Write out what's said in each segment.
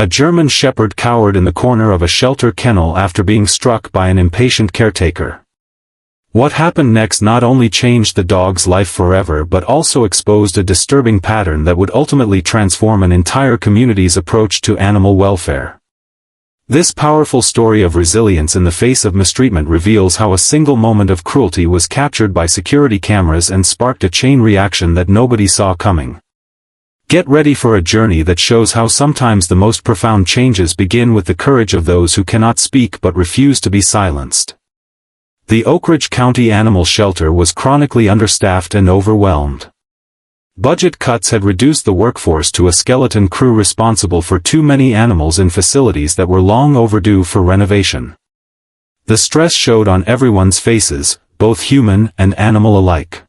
A German shepherd cowered in the corner of a shelter kennel after being struck by an impatient caretaker. What happened next not only changed the dog's life forever but also exposed a disturbing pattern that would ultimately transform an entire community's approach to animal welfare. This powerful story of resilience in the face of mistreatment reveals how a single moment of cruelty was captured by security cameras and sparked a chain reaction that nobody saw coming. Get ready for a journey that shows how sometimes the most profound changes begin with the courage of those who cannot speak but refuse to be silenced. The Oak Ridge County Animal Shelter was chronically understaffed and overwhelmed. Budget cuts had reduced the workforce to a skeleton crew responsible for too many animals in facilities that were long overdue for renovation. The stress showed on everyone's faces, both human and animal alike.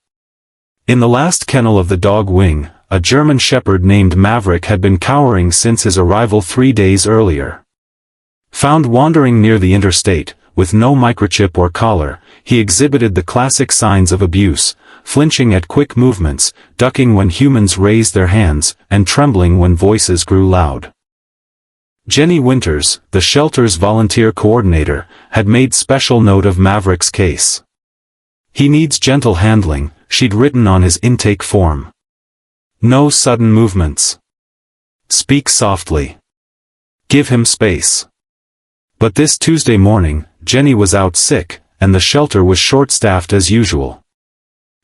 In the last kennel of the dog wing, a German shepherd named Maverick had been cowering since his arrival 3 days earlier. Found wandering near the interstate, with no microchip or collar, he exhibited the classic signs of abuse, flinching at quick movements, ducking when humans raised their hands, and trembling when voices grew loud. Jenny Winters, the shelter's volunteer coordinator, had made special note of Maverick's case. "He needs gentle handling," she'd written on his intake form. "No sudden movements. Speak softly. Give him space." But this Tuesday morning, Jenny was out sick, and the shelter was short-staffed as usual.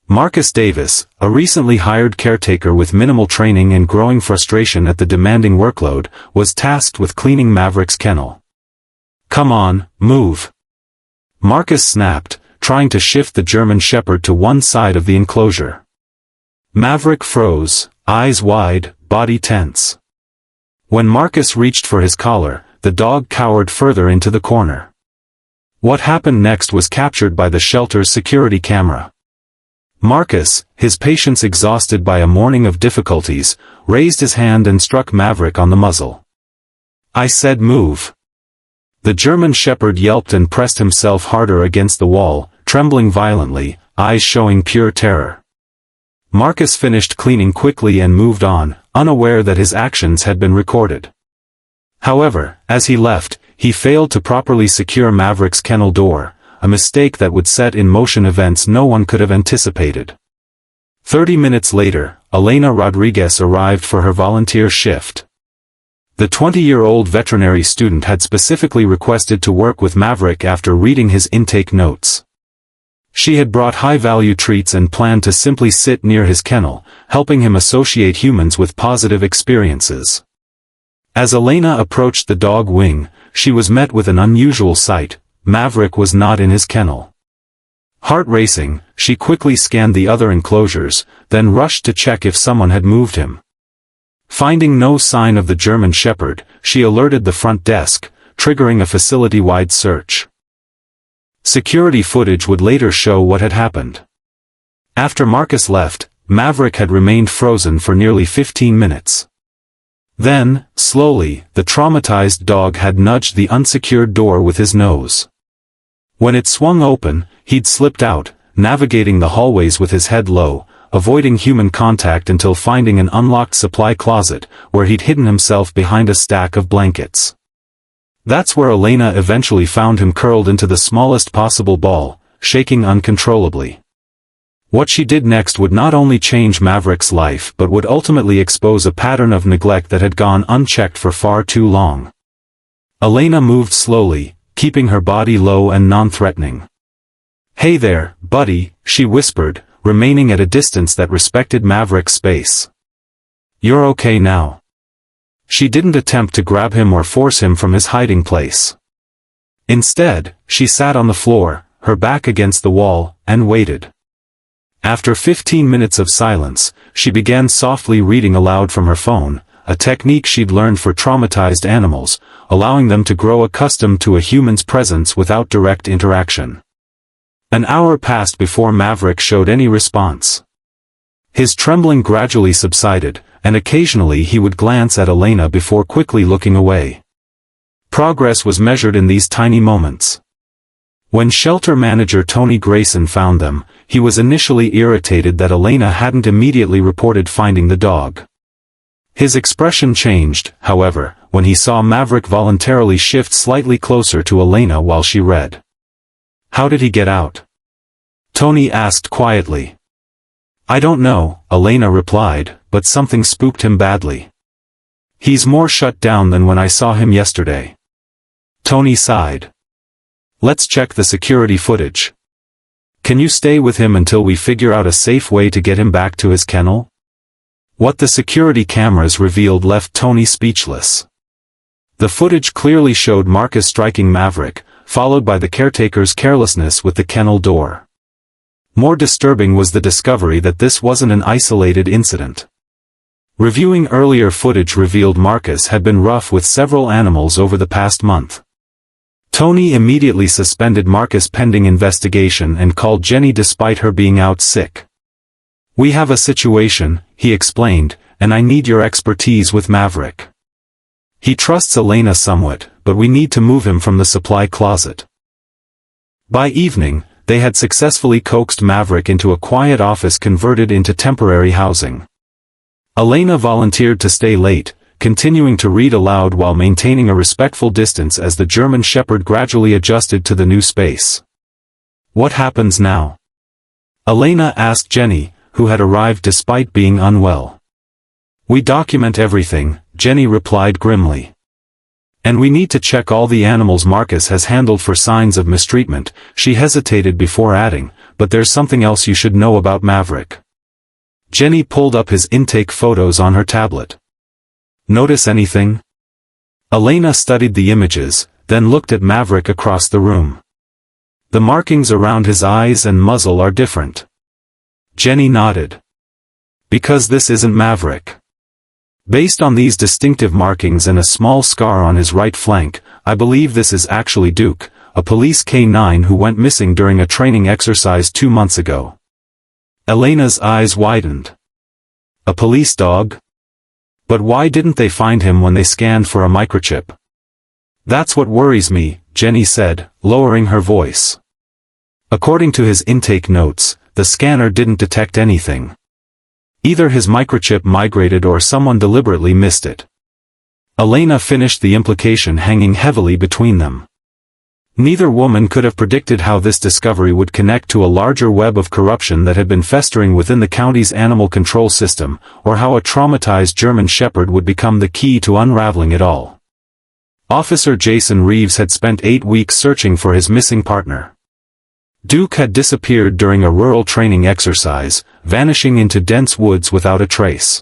Marcus Davis, a recently hired caretaker with minimal training and growing frustration at the demanding workload, was tasked with cleaning Maverick's kennel. "Come on, move." Marcus snapped, trying to shift the German shepherd to one side of the enclosure. Maverick froze, eyes wide, body tense. When Marcus reached for his collar, the dog cowered further into the corner. What happened next was captured by the shelter's security camera. Marcus, his patience exhausted by a morning of difficulties, raised his hand and struck Maverick on the muzzle. "I said move." The German shepherd yelped and pressed himself harder against the wall, trembling violently, eyes showing pure terror. Marcus finished cleaning quickly and moved on, unaware that his actions had been recorded. However, as he left, he failed to properly secure Maverick's kennel door, a mistake that would set in motion events no one could have anticipated. 30 minutes later, Elena Rodriguez arrived for her volunteer shift. The 20-year-old veterinary student had specifically requested to work with Maverick after reading his intake notes. She had brought high-value treats and planned to simply sit near his kennel, helping him associate humans with positive experiences. As Elena approached the dog wing, she was met with an unusual sight. Maverick was not in his kennel. Heart racing, she quickly scanned the other enclosures, then rushed to check if someone had moved him. Finding no sign of the German shepherd, she alerted the front desk, triggering a facility-wide search. Security footage would later show what had happened. After Marcus left, Maverick had remained frozen for nearly 15 minutes. Then, slowly, the traumatized dog had nudged the unsecured door with his nose. When it swung open, he'd slipped out, navigating the hallways with his head low, avoiding human contact until finding an unlocked supply closet, where he'd hidden himself behind a stack of blankets. That's where Elena eventually found him curled into the smallest possible ball, shaking uncontrollably. What she did next would not only change Maverick's life but would ultimately expose a pattern of neglect that had gone unchecked for far too long. Elena moved slowly, keeping her body low and non-threatening. "Hey there, buddy," she whispered, remaining at a distance that respected Maverick's space. "You're okay now." She didn't attempt to grab him or force him from his hiding place. Instead, she sat on the floor, her back against the wall, and waited. After 15 minutes of silence, she began softly reading aloud from her phone, a technique she'd learned for traumatized animals, allowing them to grow accustomed to a human's presence without direct interaction. An hour passed before Maverick showed any response. His trembling gradually subsided, and occasionally he would glance at Elena before quickly looking away. Progress was measured in these tiny moments. When shelter manager Tony Grayson found them, he was initially irritated that Elena hadn't immediately reported finding the dog. His expression changed, however, when he saw Maverick voluntarily shift slightly closer to Elena while she read. "How did he get out?" Tony asked quietly. "I don't know," Elena replied, "but something spooked him badly. He's more shut down than when I saw him yesterday." Tony sighed. "Let's check the security footage. Can you stay with him until we figure out a safe way to get him back to his kennel?" What the security cameras revealed left Tony speechless. The footage clearly showed Marcus striking Maverick, followed by the caretaker's carelessness with the kennel door. More disturbing was the discovery that this wasn't an isolated incident. Reviewing earlier footage revealed Marcus had been rough with several animals over the past month. Tony immediately suspended Marcus pending investigation and called Jenny despite her being out sick. "We have a situation," he explained, "and I need your expertise with Maverick. He trusts Elena somewhat, but we need to move him from the supply closet." By evening, they had successfully coaxed Maverick into a quiet office converted into temporary housing. Elena volunteered to stay late, continuing to read aloud while maintaining a respectful distance as the German Shepherd gradually adjusted to the new space. "What happens now?" Elena asked Jenny, who had arrived despite being unwell. "We document everything," Jenny replied grimly. "And we need to check all the animals Marcus has handled for signs of mistreatment." She hesitated before adding, "But there's something else you should know about Maverick." Jenny pulled up his intake photos on her tablet. "Notice anything?" Elena studied the images, then looked at Maverick across the room. "The markings around his eyes and muzzle are different." Jenny nodded. "Because this isn't Maverick. Based on these distinctive markings and a small scar on his right flank, I believe this is actually Duke, a police K9 who went missing during a training exercise 2 months ago." Elena's eyes widened. "A police dog? But why didn't they find him when they scanned for a microchip?" "That's what worries me," Jenny said, lowering her voice. "According to his intake notes, the scanner didn't detect anything. Either his microchip migrated or someone deliberately missed it." Elena finished the implication hanging heavily between them. Neither woman could have predicted how this discovery would connect to a larger web of corruption that had been festering within the county's animal control system, or how a traumatized German Shepherd would become the key to unraveling it all. Officer Jason Reeves had spent 8 weeks searching for his missing partner. Duke had disappeared during a rural training exercise, vanishing into dense woods without a trace.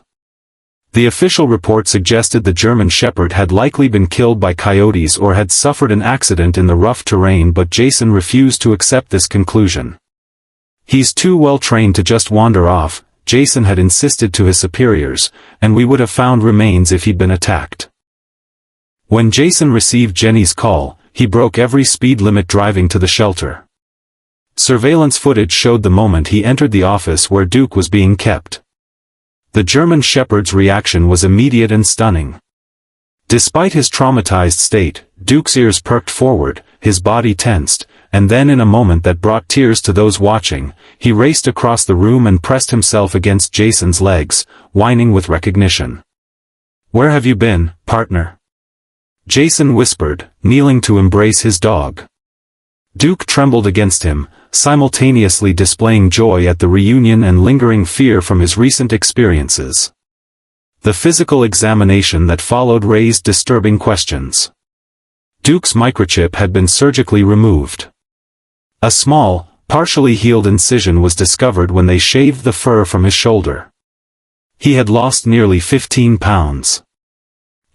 The official report suggested the German Shepherd had likely been killed by coyotes or had suffered an accident in the rough terrain, but Jason refused to accept this conclusion. "He's too well trained to just wander off," Jason had insisted to his superiors, "and we would have found remains if he'd been attacked." When Jason received Jenny's call, he broke every speed limit driving to the shelter. Surveillance footage showed the moment he entered the office where Duke was being kept. The German Shepherd's reaction was immediate and stunning. Despite his traumatized state, Duke's ears perked forward, his body tensed, and then in a moment that brought tears to those watching, he raced across the room and pressed himself against Jason's legs, whining with recognition. "Where have you been, partner?" Jason whispered, kneeling to embrace his dog. Duke trembled against him, simultaneously displaying joy at the reunion and lingering fear from his recent experiences. The physical examination that followed raised disturbing questions. Duke's microchip had been surgically removed. A small, partially healed incision was discovered when they shaved the fur from his shoulder. He had lost nearly 15 pounds.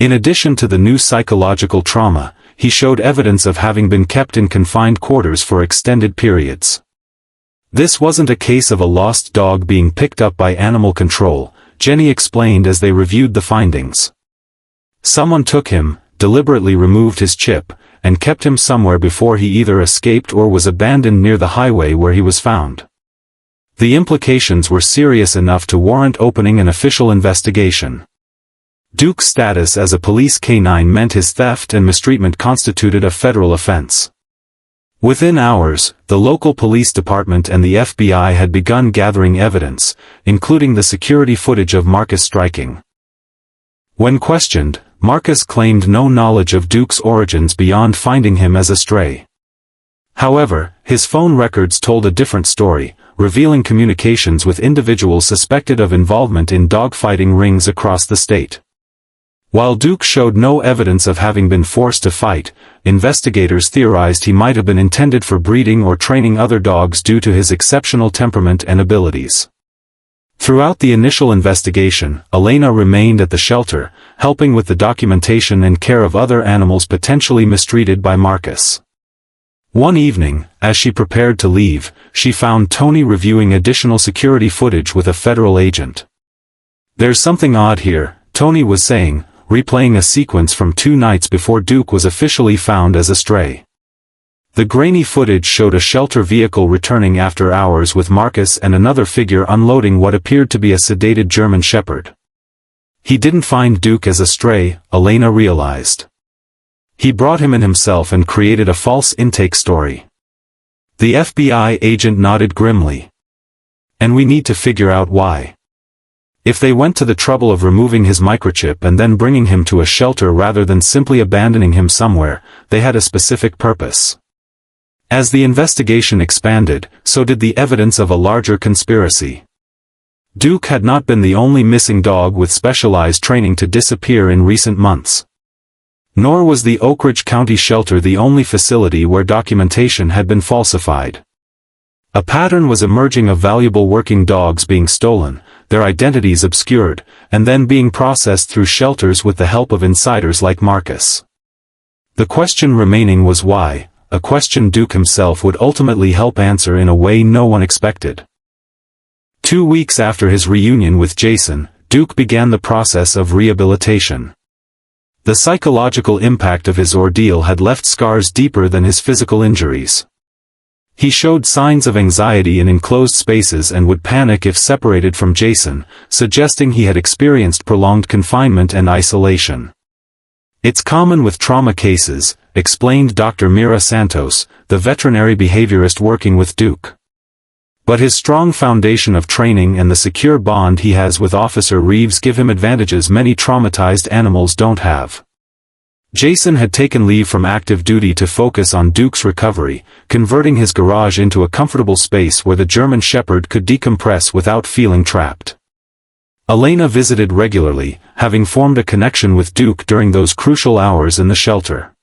In addition to the new psychological trauma, he showed evidence of having been kept in confined quarters for extended periods. This wasn't a case of a lost dog being picked up by animal control, Jenny explained as they reviewed the findings. Someone took him, deliberately removed his chip, and kept him somewhere before he either escaped or was abandoned near the highway where he was found. The implications were serious enough to warrant opening an official investigation. Duke's status as a police K9 meant his theft and mistreatment constituted a federal offense. Within hours, the local police department and the FBI had begun gathering evidence, including the security footage of Marcus striking. When questioned, Marcus claimed no knowledge of Duke's origins beyond finding him as a stray. However, his phone records told a different story, revealing communications with individuals suspected of involvement in dogfighting rings across the state. While Duke showed no evidence of having been forced to fight, investigators theorized he might have been intended for breeding or training other dogs due to his exceptional temperament and abilities. Throughout the initial investigation, Elena remained at the shelter, helping with the documentation and care of other animals potentially mistreated by Marcus. One evening, as she prepared to leave, she found Tony reviewing additional security footage with a federal agent. "There's something odd here," Tony was saying, replaying a sequence from 2 nights before Duke was officially found as a stray. The grainy footage showed a shelter vehicle returning after hours with Marcus and another figure unloading what appeared to be a sedated German Shepherd. He didn't find Duke as a stray, Elena realized. He brought him in himself and created a false intake story. The FBI agent nodded grimly. "And we need to figure out why. If they went to the trouble of removing his microchip and then bringing him to a shelter rather than simply abandoning him somewhere, they had a specific purpose." As the investigation expanded, so did the evidence of a larger conspiracy. Duke had not been the only missing dog with specialized training to disappear in recent months. Nor was the Oak Ridge County shelter the only facility where documentation had been falsified. A pattern was emerging of valuable working dogs being stolen, their identities obscured, and then being processed through shelters with the help of insiders like Marcus. The question remaining was why, a question Duke himself would ultimately help answer in a way no one expected. 2 weeks after his reunion with Jason, Duke began the process of rehabilitation. The psychological impact of his ordeal had left scars deeper than his physical injuries. He showed signs of anxiety in enclosed spaces and would panic if separated from Jason, suggesting he had experienced prolonged confinement and isolation. "It's common with trauma cases," explained Dr. Mira Santos, the veterinary behaviorist working with Duke. But his strong foundation of training and the secure bond he has with Officer Reeves give him advantages many traumatized animals don't have. Jason had taken leave from active duty to focus on Duke's recovery, converting his garage into a comfortable space where the German Shepherd could decompress without feeling trapped. Elena visited regularly, having formed a connection with Duke during those crucial hours in the shelter.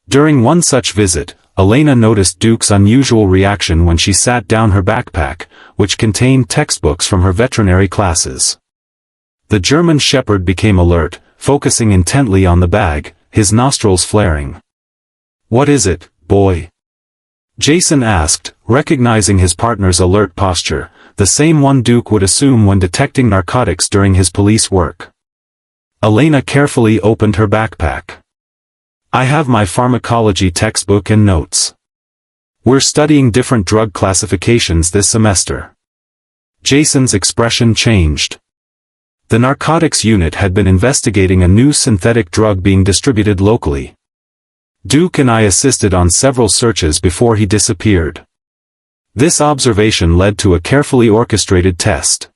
During one such visit, Elena noticed Duke's unusual reaction when she sat down her backpack, which contained textbooks from her veterinary classes. The German Shepherd became alert, focusing intently on the bag, his nostrils flaring. "What is it, boy?" Jason asked, recognizing his partner's alert posture, the same one Duke would assume when detecting narcotics during his police work. Elena carefully opened her backpack. "I have my pharmacology textbook and notes. We're studying different drug classifications this semester." Jason's expression changed. The narcotics unit had been investigating a new synthetic drug being distributed locally. Duke and I assisted on several searches before he disappeared. This observation led to a carefully orchestrated test.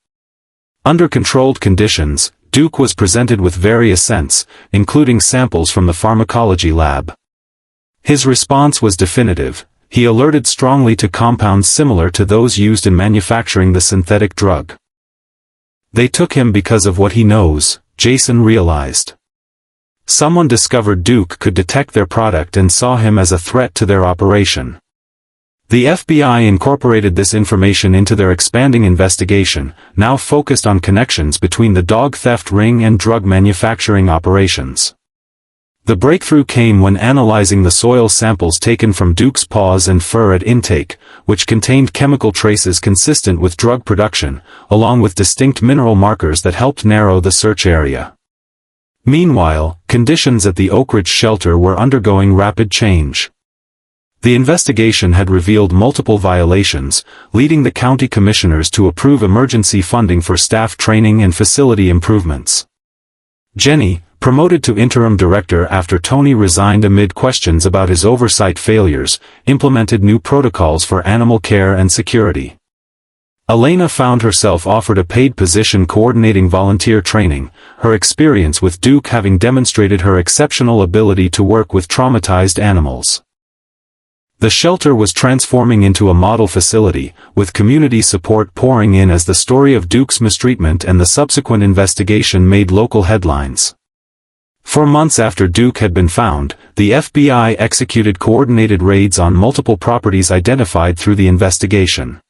Under controlled conditions, Duke was presented with various scents, including samples from the pharmacology lab. His response was definitive. He alerted strongly to compounds similar to those used in manufacturing the synthetic drug. They took him because of what he knows, Jason realized. Someone discovered Duke could detect their product and saw him as a threat to their operation. The FBI incorporated this information into their expanding investigation, now focused on connections between the dog theft ring and drug manufacturing operations. The breakthrough came when analyzing the soil samples taken from Duke's paws and fur at intake, which contained chemical traces consistent with drug production, along with distinct mineral markers that helped narrow the search area. Meanwhile, conditions at the Oak Ridge shelter were undergoing rapid change. The investigation had revealed multiple violations, leading the county commissioners to approve emergency funding for staff training and facility improvements. Jenny, promoted to interim director after Tony resigned amid questions about his oversight failures, implemented new protocols for animal care and security. Elena found herself offered a paid position coordinating volunteer training, her experience with Duke having demonstrated her exceptional ability to work with traumatized animals. The shelter was transforming into a model facility, with community support pouring in as the story of Duke's mistreatment and the subsequent investigation made local headlines. 4 months after Duke had been found, the FBI executed coordinated raids on multiple properties identified through the investigation.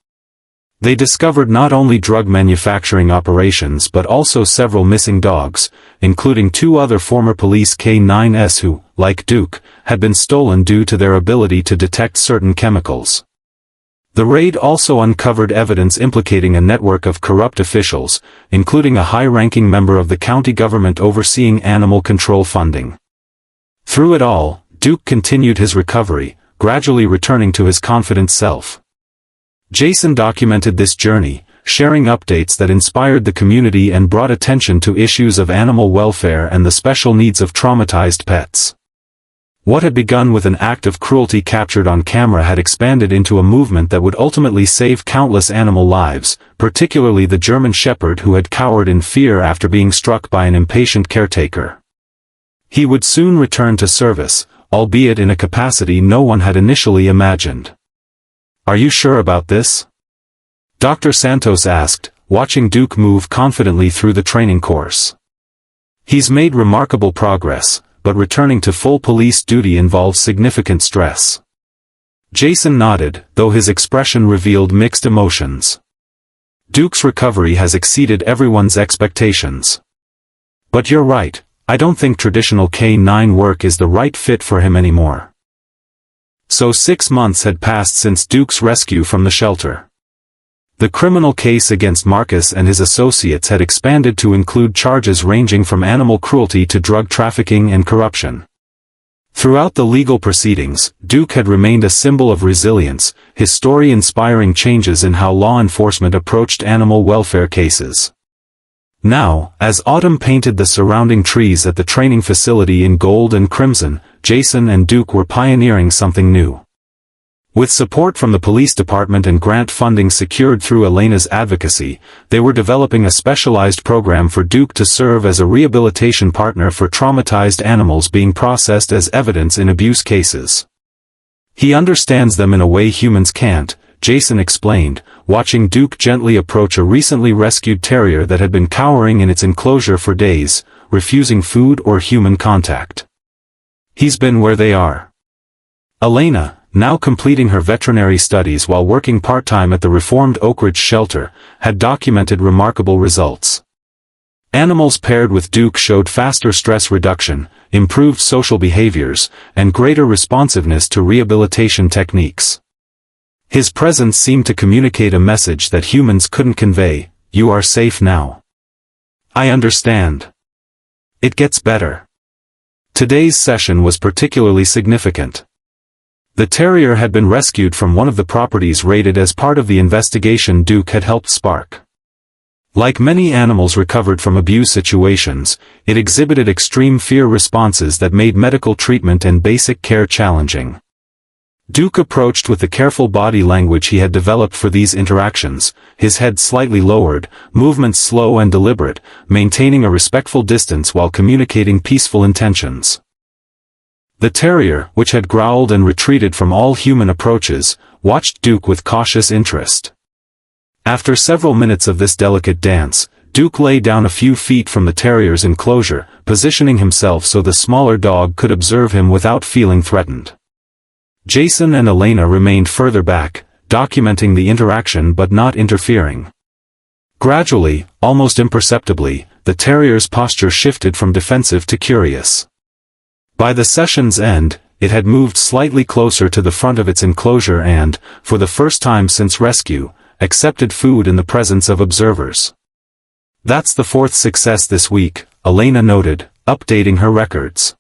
They discovered not only drug manufacturing operations but also several missing dogs, including 2 other former police K-9s who, like Duke, had been stolen due to their ability to detect certain chemicals. The raid also uncovered evidence implicating a network of corrupt officials, including a high-ranking member of the county government overseeing animal control funding. Through it all, Duke continued his recovery, gradually returning to his confident self. Jason documented this journey, sharing updates that inspired the community and brought attention to issues of animal welfare and the special needs of traumatized pets. What had begun with an act of cruelty captured on camera had expanded into a movement that would ultimately save countless animal lives, particularly the German Shepherd who had cowered in fear after being struck by an impatient caretaker. He would soon return to service, albeit in a capacity no one had initially imagined. "Are you sure about this?" Dr. Santos asked, watching Duke move confidently through the training course. "He's made remarkable progress, but returning to full police duty involves significant stress." Jason nodded, though his expression revealed mixed emotions. Duke's recovery has exceeded everyone's expectations. "But you're right, I don't think traditional K-9 work is the right fit for him anymore." So 6 months had passed since Duke's rescue from the shelter. The criminal case against Marcus and his associates had expanded to include charges ranging from animal cruelty to drug trafficking and corruption. Throughout the legal proceedings, Duke had remained a symbol of resilience, his story inspiring changes in how law enforcement approached animal welfare cases. Now, as autumn painted the surrounding trees at the training facility in gold and crimson, Jason and Duke were pioneering something new. With support from the police department and grant funding secured through Elena's advocacy, they were developing a specialized program for Duke to serve as a rehabilitation partner for traumatized animals being processed as evidence in abuse cases. "He understands them in a way humans can't," Jason explained, watching Duke gently approach a recently rescued terrier that had been cowering in its enclosure for days, refusing food or human contact. "He's been where they are." Elena, now completing her veterinary studies while working part-time at the reformed Oak Ridge shelter, had documented remarkable results. Animals paired with Duke showed faster stress reduction, improved social behaviors, and greater responsiveness to rehabilitation techniques. His presence seemed to communicate a message that humans couldn't convey: "You are safe now. I understand. It gets better." Today's session was particularly significant. The terrier had been rescued from one of the properties raided as part of the investigation Duke had helped spark. Like many animals recovered from abuse situations, it exhibited extreme fear responses that made medical treatment and basic care challenging. Duke approached with the careful body language he had developed for these interactions, his head slightly lowered, movements slow and deliberate, maintaining a respectful distance while communicating peaceful intentions. The terrier, which had growled and retreated from all human approaches, watched Duke with cautious interest. After several minutes of this delicate dance, Duke lay down a few feet from the terrier's enclosure, positioning himself so the smaller dog could observe him without feeling threatened. Jason and Elena remained further back, documenting the interaction but not interfering. Gradually, almost imperceptibly, the terrier's posture shifted from defensive to curious. By the session's end, it had moved slightly closer to the front of its enclosure and, for the first time since rescue, accepted food in the presence of observers. "That's the 4th success this week," Elena noted, updating her records.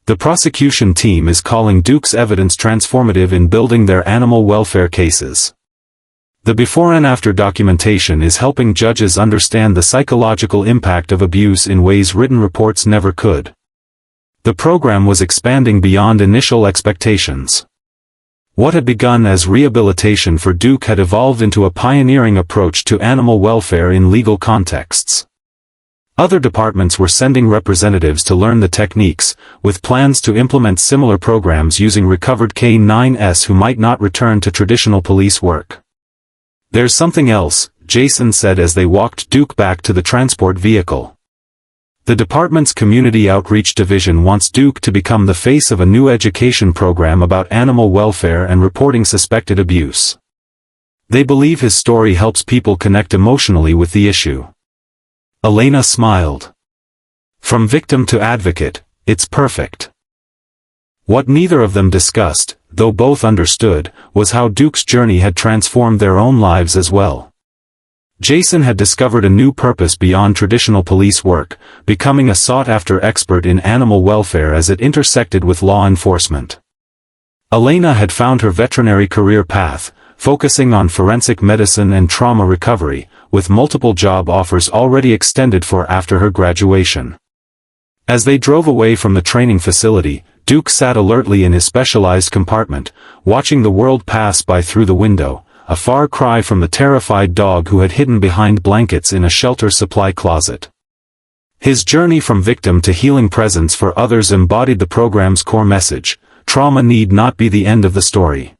The prosecution team is calling Duke's evidence transformative in building their animal welfare cases. The before and after documentation is helping judges understand the psychological impact of abuse in ways written reports never could. The program was expanding beyond initial expectations. What had begun as rehabilitation for Duke had evolved into a pioneering approach to animal welfare in legal contexts. Other departments were sending representatives to learn the techniques, with plans to implement similar programs using recovered K-9s who might not return to traditional police work. "There's something else," Jason said as they walked Duke back to the transport vehicle. The department's Community Outreach Division wants Duke to become the face of a new education program about animal welfare and reporting suspected abuse. They believe his story helps people connect emotionally with the issue. Elena smiled. From victim to advocate, it's perfect. What neither of them discussed, though both understood, was how Duke's journey had transformed their own lives as well. Jason had discovered a new purpose beyond traditional police work, becoming a sought-after expert in animal welfare as it intersected with law enforcement. Elena had found her veterinary career path, focusing on forensic medicine and trauma recovery, with multiple job offers already extended for after her graduation. As they drove away from the training facility, Duke sat alertly in his specialized compartment, watching the world pass by through the window, a far cry from the terrified dog who had hidden behind blankets in a shelter supply closet. His journey from victim to healing presence for others embodied the program's core message: trauma need not be the end of the story.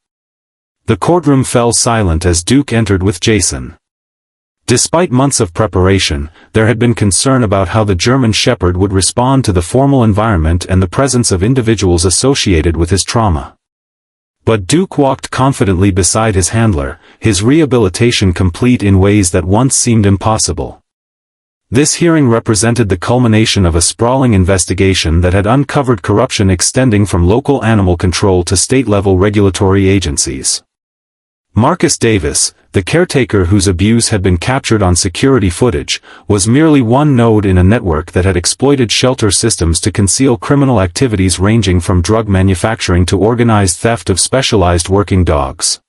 The courtroom fell silent as Duke entered with Jason. Despite months of preparation, there had been concern about how the German Shepherd would respond to the formal environment and the presence of individuals associated with his trauma. But Duke walked confidently beside his handler, his rehabilitation complete in ways that once seemed impossible. This hearing represented the culmination of a sprawling investigation that had uncovered corruption extending from local animal control to state-level regulatory agencies. Marcus Davis, the caretaker whose abuse had been captured on security footage, was merely one node in a network that had exploited shelter systems to conceal criminal activities ranging from drug manufacturing to organized theft of specialized working dogs.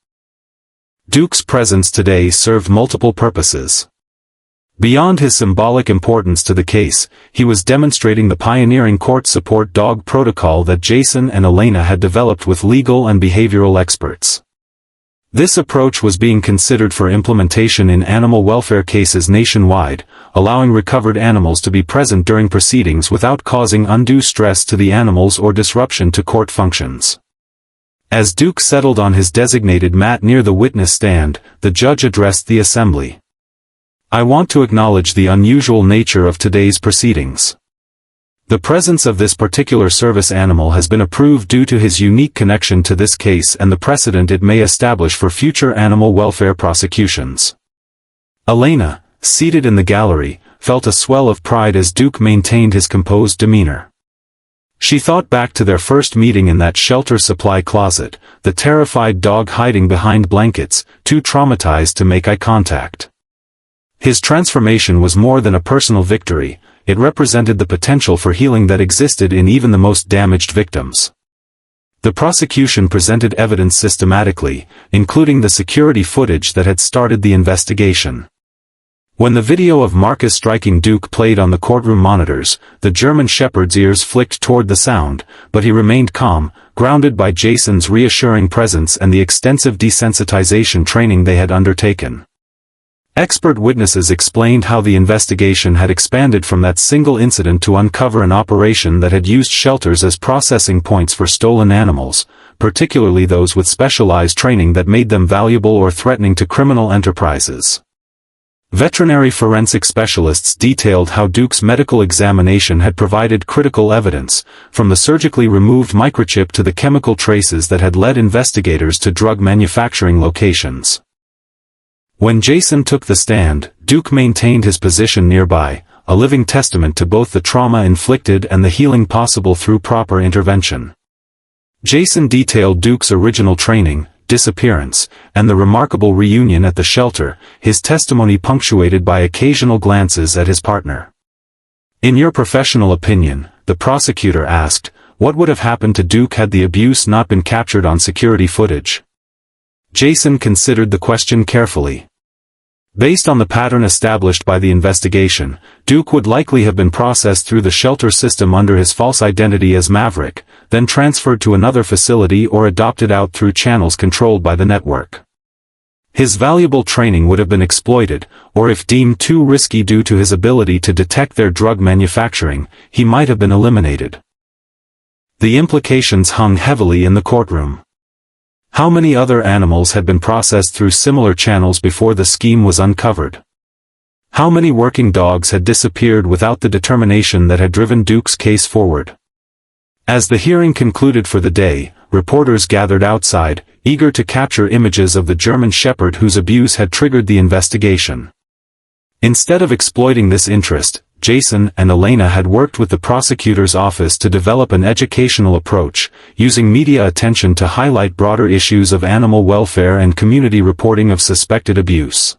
Duke's presence today served multiple purposes. Beyond his symbolic importance to the case, he was demonstrating the pioneering court support dog protocol that Jason and Elena had developed with legal and behavioral experts. This approach was being considered for implementation in animal welfare cases nationwide, allowing recovered animals to be present during proceedings without causing undue stress to the animals or disruption to court functions. As Duke settled on his designated mat near the witness stand, the judge addressed the assembly. "I want to acknowledge the unusual nature of today's proceedings. The presence of this particular service animal has been approved due to his unique connection to this case and the precedent it may establish for future animal welfare prosecutions." Elena, seated in the gallery, felt a swell of pride as Duke maintained his composed demeanor. She thought back to their first meeting in that shelter supply closet, the terrified dog hiding behind blankets, too traumatized to make eye contact. His transformation was more than a personal victory. It represented the potential for healing that existed in even the most damaged victims. The prosecution presented evidence systematically, including the security footage that had started the investigation. When the video of Marcus striking Duke played on the courtroom monitors, the German Shepherd's ears flicked toward the sound, but he remained calm, grounded by Jason's reassuring presence and the extensive desensitization training they had undertaken. Expert witnesses explained how the investigation had expanded from that single incident to uncover an operation that had used shelters as processing points for stolen animals, particularly those with specialized training that made them valuable or threatening to criminal enterprises. Veterinary forensic specialists detailed how Duke's medical examination had provided critical evidence, from the surgically removed microchip to the chemical traces that had led investigators to drug manufacturing locations. When Jason took the stand, Duke maintained his position nearby, a living testament to both the trauma inflicted and the healing possible through proper intervention. Jason detailed Duke's original training, disappearance, and the remarkable reunion at the shelter, his testimony punctuated by occasional glances at his partner. "In your professional opinion," the prosecutor asked, "what would have happened to Duke had the abuse not been captured on security footage?" Jason considered the question carefully. Based on the pattern established by the investigation, Duke would likely have been processed through the shelter system under his false identity as Maverick, then transferred to another facility or adopted out through channels controlled by the network. His valuable training would have been exploited, or if deemed too risky due to his ability to detect their drug manufacturing, he might have been eliminated. The implications hung heavily in the courtroom. How many other animals had been processed through similar channels before the scheme was uncovered? How many working dogs had disappeared without the determination that had driven Duke's case forward? As the hearing concluded for the day, reporters gathered outside, eager to capture images of the German Shepherd whose abuse had triggered the investigation. Instead of exploiting this interest, Jason and Elena had worked with the prosecutor's office to develop an educational approach, using media attention to highlight broader issues of animal welfare and community reporting of suspected abuse.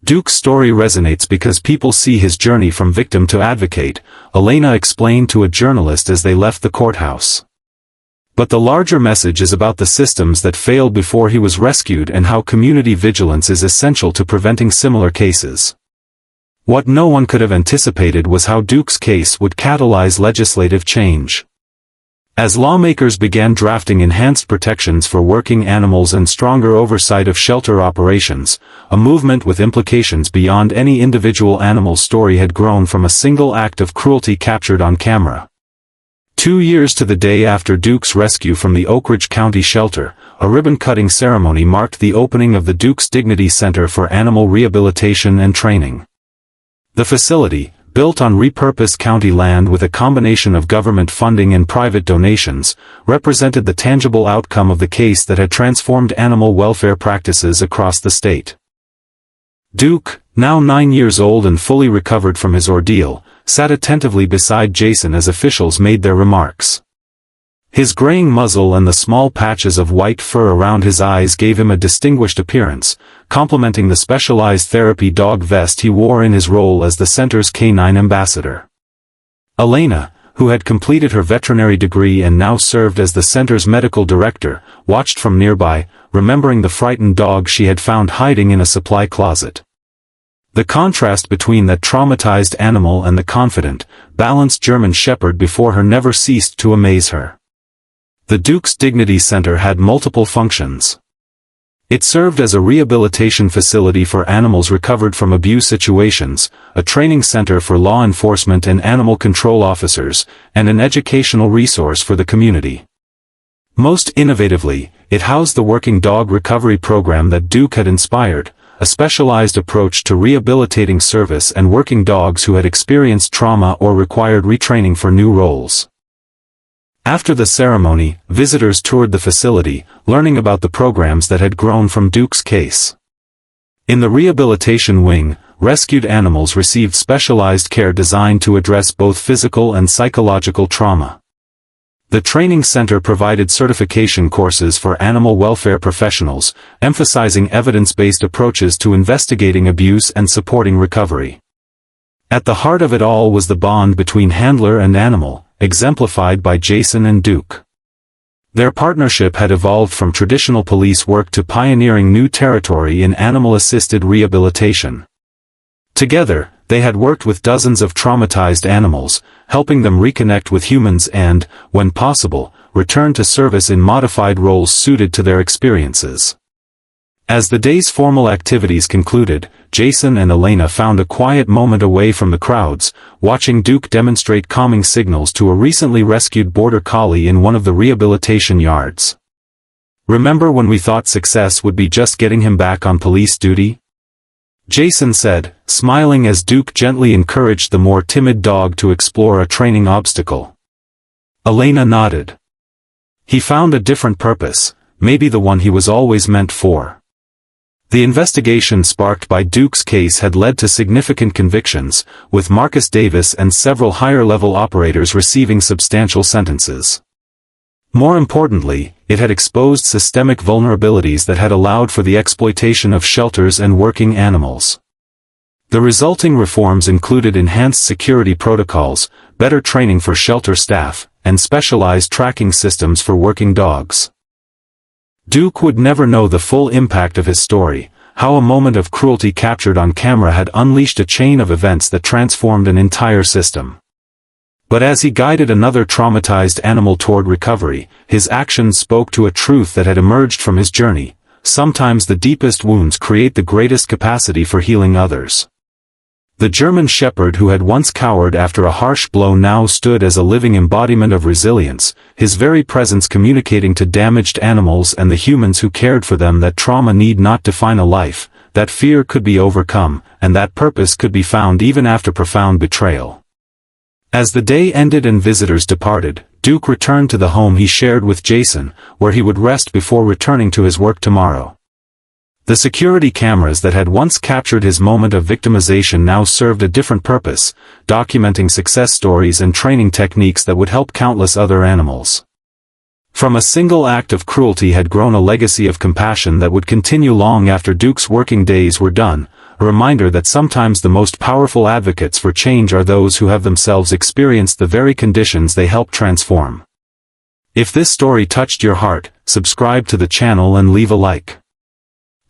Duke's story resonates because people see his journey from victim to advocate, Elena explained to a journalist as they left the courthouse. But the larger message is about the systems that failed before he was rescued and how community vigilance is essential to preventing similar cases. What no one could have anticipated was how Duke's case would catalyze legislative change. As lawmakers began drafting enhanced protections for working animals and stronger oversight of shelter operations, a movement with implications beyond any individual animal's story had grown from a single act of cruelty captured on camera. 2 years to the day after Duke's rescue from the Oak Ridge County shelter, a ribbon-cutting ceremony marked the opening of the Duke's Dignity Center for Animal Rehabilitation and Training. The facility, built on repurposed county land with a combination of government funding and private donations, represented the tangible outcome of the case that had transformed animal welfare practices across the state. Duke, now 9 years old and fully recovered from his ordeal, sat attentively beside Jason as officials made their remarks. His graying muzzle and the small patches of white fur around his eyes gave him a distinguished appearance, complementing the specialized therapy dog vest he wore in his role as the center's canine ambassador. Elena, who had completed her veterinary degree and now served as the center's medical director, watched from nearby, remembering the frightened dog she had found hiding in a supply closet. The contrast between that traumatized animal and the confident, balanced German Shepherd before her never ceased to amaze her. The Duke's Dignity Center had multiple functions. It served as a rehabilitation facility for animals recovered from abuse situations, a training center for law enforcement and animal control officers, and an educational resource for the community. Most innovatively, it housed the working dog recovery program that Duke had inspired, a specialized approach to rehabilitating service and working dogs who had experienced trauma or required retraining for new roles. After the ceremony, visitors toured the facility, learning about the programs that had grown from Duke's case. In the rehabilitation wing, rescued animals received specialized care designed to address both physical and psychological trauma. The training center provided certification courses for animal welfare professionals, emphasizing evidence-based approaches to investigating abuse and supporting recovery. At the heart of it all was the bond between handler and animal, exemplified by Jason and Duke. Their partnership had evolved from traditional police work to pioneering new territory in animal-assisted rehabilitation. Together, they had worked with dozens of traumatized animals, helping them reconnect with humans and, when possible, return to service in modified roles suited to their experiences. As the day's formal activities concluded, Jason and Elena found a quiet moment away from the crowds, watching Duke demonstrate calming signals to a recently rescued border collie in one of the rehabilitation yards. "Remember when we thought success would be just getting him back on police duty?" Jason said, smiling as Duke gently encouraged the more timid dog to explore a training obstacle. Elena nodded. "He found a different purpose, maybe the one he was always meant for." The investigation sparked by Duke's case had led to significant convictions, with Marcus Davis and several higher-level operators receiving substantial sentences. More importantly, it had exposed systemic vulnerabilities that had allowed for the exploitation of shelters and working animals. The resulting reforms included enhanced security protocols, better training for shelter staff, and specialized tracking systems for working dogs. Duke would never know the full impact of his story, how a moment of cruelty captured on camera had unleashed a chain of events that transformed an entire system. But as he guided another traumatized animal toward recovery, his actions spoke to a truth that had emerged from his journey: sometimes the deepest wounds create the greatest capacity for healing others. The German Shepherd who had once cowered after a harsh blow now stood as a living embodiment of resilience, his very presence communicating to damaged animals and the humans who cared for them that trauma need not define a life, that fear could be overcome, and that purpose could be found even after profound betrayal. As the day ended and visitors departed, Duke returned to the home he shared with Jason, where he would rest before returning to his work tomorrow. The security cameras that had once captured his moment of victimization now served a different purpose, documenting success stories and training techniques that would help countless other animals. From a single act of cruelty had grown a legacy of compassion that would continue long after Duke's working days were done, a reminder that sometimes the most powerful advocates for change are those who have themselves experienced the very conditions they help transform. If this story touched your heart, subscribe to the channel and leave a like.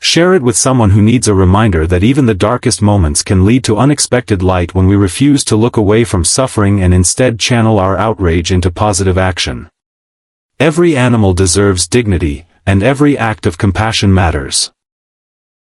Share it with someone who needs a reminder that even the darkest moments can lead to unexpected light when we refuse to look away from suffering and instead channel our outrage into positive action. Every animal deserves dignity, and every act of compassion matters.